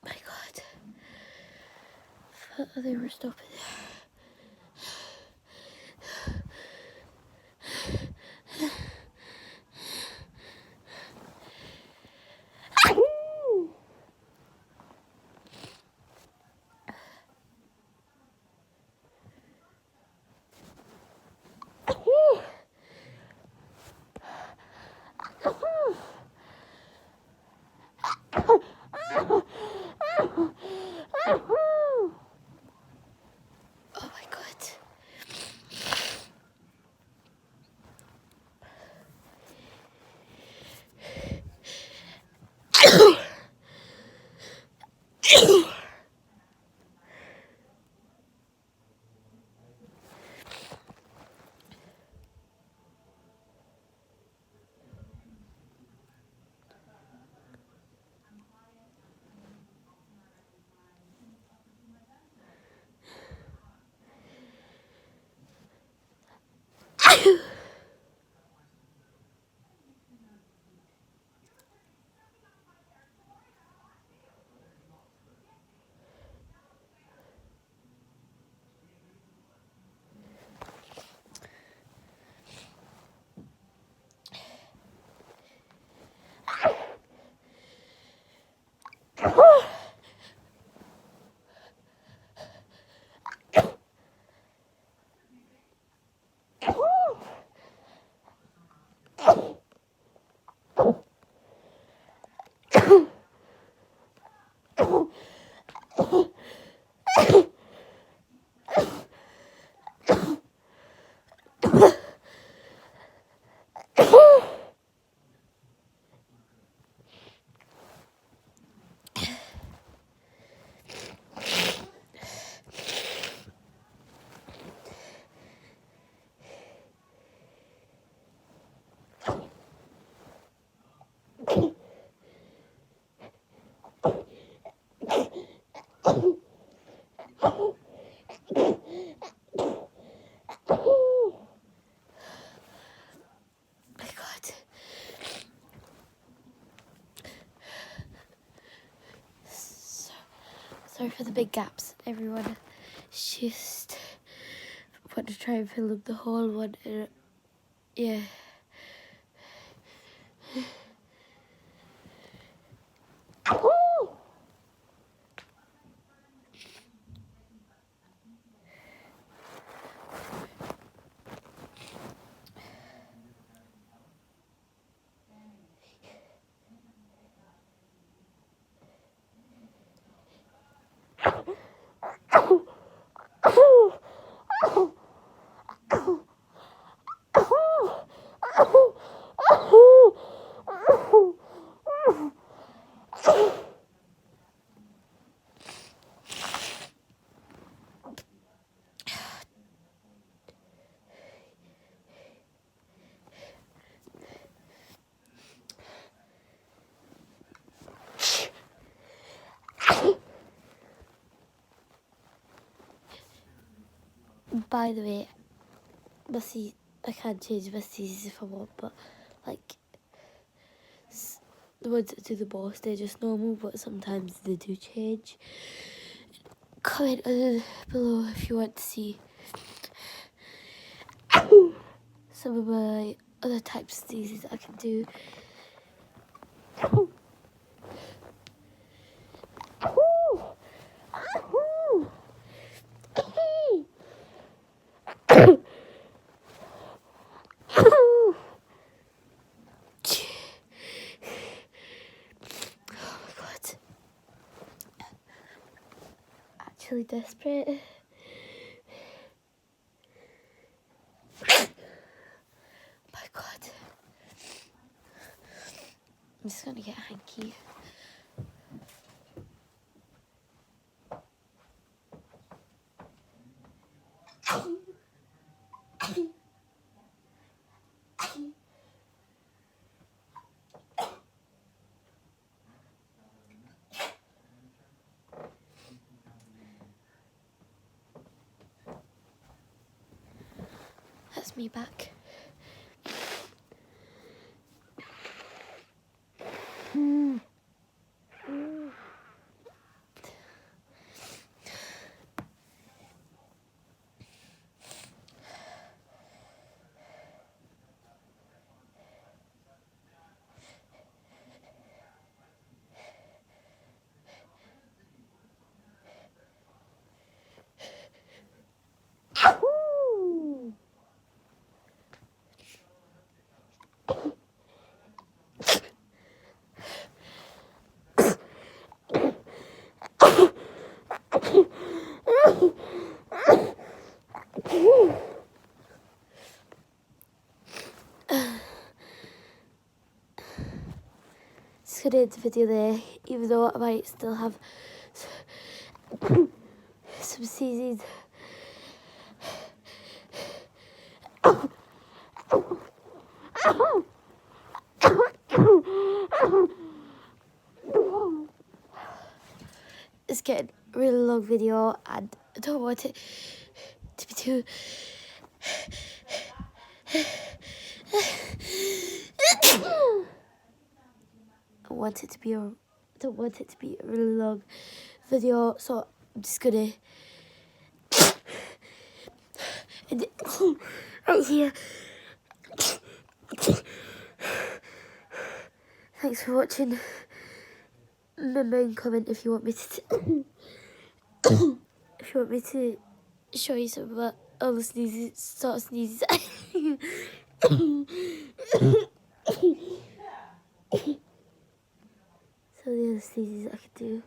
My God. I thought they were stopping. Oh my God. My God. Sorry for the big gaps, everyone. It's just want to try and fill up the whole one. Yeah. by the way, I can change my sneezes if I want, but like the ones that do the most, they're just normal, but sometimes they do change. Comment below if you want to see some of my other types of sneezes I can do. Actually desperate. My God. I'm just gonna get hanky. That's me back. Just gonna end the video there, even though I might still have some sneezes. It's getting a really long video and I don't want it to be too I don't want it to be a really long video, so I'm just gonna end it right here. Thanks for watching. Remember and comment if you want me to show you some of my other sneezes, sort of sneezes. So the other sneezes I could do.